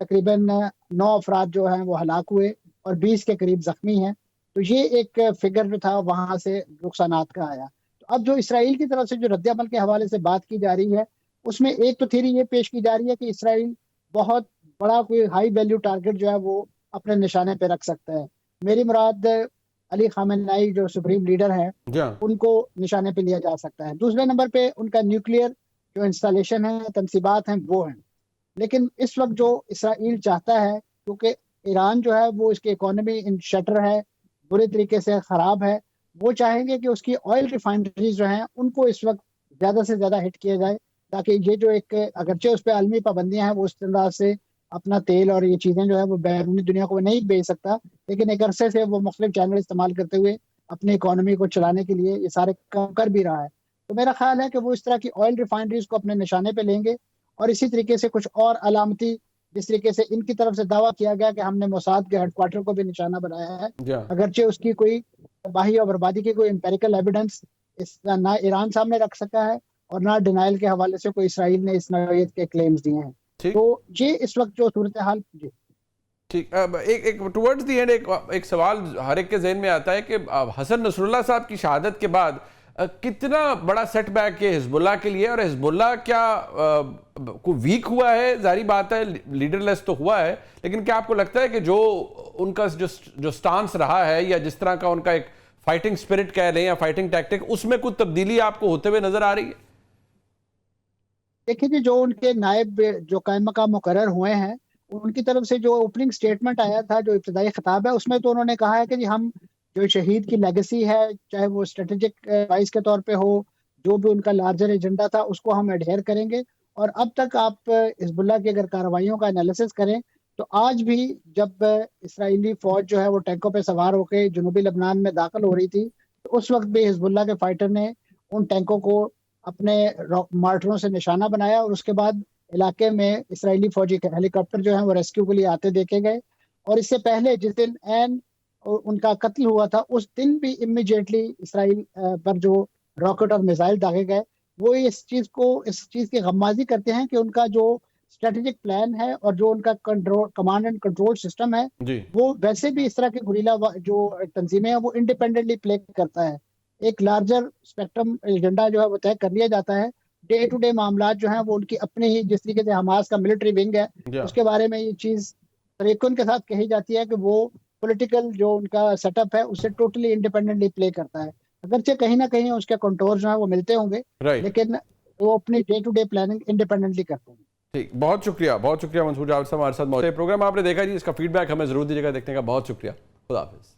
तकरीबन 9 अफराद जो हैं वो हलाक हुए और 20 के करीब ज़ख्मी हैं। तो ये एक फिगर जो था वहाँ से नुकसानात का आया। तो अब जो इसराइल की तरफ से जो रद्द-ए-अमल के हवाले से बात की जा रही है, उसमें एक तो थ्योरी ये पेश की जा रही है कि इसराइल बहुत बड़ा कोई हाई वैल्यू टारगेट जो है वो अपने निशाने पे रख सकता है। मेरी मुराद अली खामेनेई जो सुप्रीम लीडर हैं, उनको निशाने पे लिया जा सकता है। दूसरे नंबर पे उनका न्यूक्लियर जो इंस्टॉलेशन है, तनसीबात हैं, वो हैं। लेकिन इस वक्त जो इसराइल चाहता है, क्योंकि ईरान जो है वो इसकी इकोनॉमी इन शटर है, बुरे तरीके से ख़राब है, वो चाहेंगे कि उसकी ऑयल रिफाइनरीज जो हैं उनको इस वक्त ज़्यादा से ज़्यादा हिट किया जाए, ताकि ये जो एक, अगरचे उस पर आलमी पाबंदियाँ हैं, वो उस तरह से अपना तेल और ये चीज़ें जो है वो बैरूनी दुनिया को नहीं बेच सकता, लेकिन एक अरसे से वो मुख्तलिफ चैनल इस्तेमाल करते हुए अपनी इकोनॉमी को चलाने के लिए ये सारे काम कर भी रहा है। तो मेरा ख्याल है कि वो इस तरह की ऑयल रिफाइनरीज को अपने निशाने पे लेंगे और इसी तरीके से कुछ और अलामती जिस तरीके से इनकी तरफ से दावा किया गया कि हमने मोसाद के हेडक्वार्टर को भी निशाना बनाया है, अगरचे उसकी कोई तबाही और बर्बादी की कोई एम्पेरिकल एविडेंस ना ईरान सामने रख सका है और ना डिनाइल के हवाले से कोई इसराइल ने इस नौयत के क्लेम्स दिए हैं। तो ये इस वक्त जो सूरत हाल जी ठीक। अब एक टुवर्ड्स दी एंड एक सवाल हर एक के जहन में आता है कि हसन नसरुल्लाह साहब की शहादत के बाद कितना बड़ा सेटबैक है हिजबुल्लाह के लिए, और हिजबुल्लाह क्या को वीक हुआ है? जारी बात है लीडरलेस तो हुआ है, लेकिन क्या आपको लगता है कि जो उनका जो स्टांस रहा है या जिस तरह का उनका एक फाइटिंग स्पिरिट कह रहे हैं या फाइटिंग टैक्टिक, उसमें कुछ तब्दीली आपको होते हुए नजर आ रही है? देखिए जी, जो उनके नायब जो कायम मकाम मुकर्रर हुए हैं, उनकी तरफ से जो ओपनिंग स्टेटमेंट आया था, जो इब्तदाई खिताब है, उसमें तो उन्होंने कहा है कि जी हम जो शहीद की लेगेसी है, चाहे वो स्ट्रेटेजिक एडवाइस के तौर पे हो, जो भी उनका लार्जर एजेंडा था, उसको हम एडहेयर करेंगे। और अब तक आप हिजबुल्लाह की अगर कार्रवाइयों का एनालिसिस करें तो आज भी जब इसराइली फौज जो है वो टैंकों पे सवार होकर जनूबी लबनान में दाखिल हो रही थी, तो उस वक्त भी हिजबुल्लाह के फाइटर ने उन टैंकों को अपने मार्टरों से निशाना बनाया और उसके बाद इलाके में इसराइली फौजी हेलीकॉप्टर जो है वो रेस्क्यू के लिए आते देखे गए। और इससे पहले जिस दिन एन उनका कत्ल हुआ था, उस दिन भी इमीडिएटली इसराइल पर जो रॉकेट और मिसाइल दागे गए, वो इस चीज की गम्माजी करते हैं कि उनका जो स्ट्रेटेजिक प्लान है और जो उनका कमांड एंड कंट्रोल सिस्टम है, वो वैसे भी इस तरह के गुरीला जो तंजीमें हैं वो इंडिपेंडेंटली प्ले करता है। एक लार्जर स्पेक्ट्रम एजेंडा जो है वो तय कर लिया जाता है। डे टू डे मामला जो है वो उनकी अपनी ही, जिस तरीके से हमास का मिलिट्री विंग है, उसके बारे में ये चीज तरीकों के साथ कही जाती है कि वो पॉलिटिकल जो उनका सेटअप है उससे टोटली इंडिपेंडेंटली प्ले करता है। अगरचे कहीं ना कहीं उसके कंट्रोल जो है वो मिलते होंगे, लेकिन वो अपनी day to day planning independently करते हैं। ठीक, बहुत शुक्रिया मंसूर जावेद साहब हमारे साथ मौजूद। प्रोग्राम आपने देखा जी, इसका फीडबैक हमें जरूर दीजिएगा। देखने का बहुत शुक्रिया। खुदा हाफिज।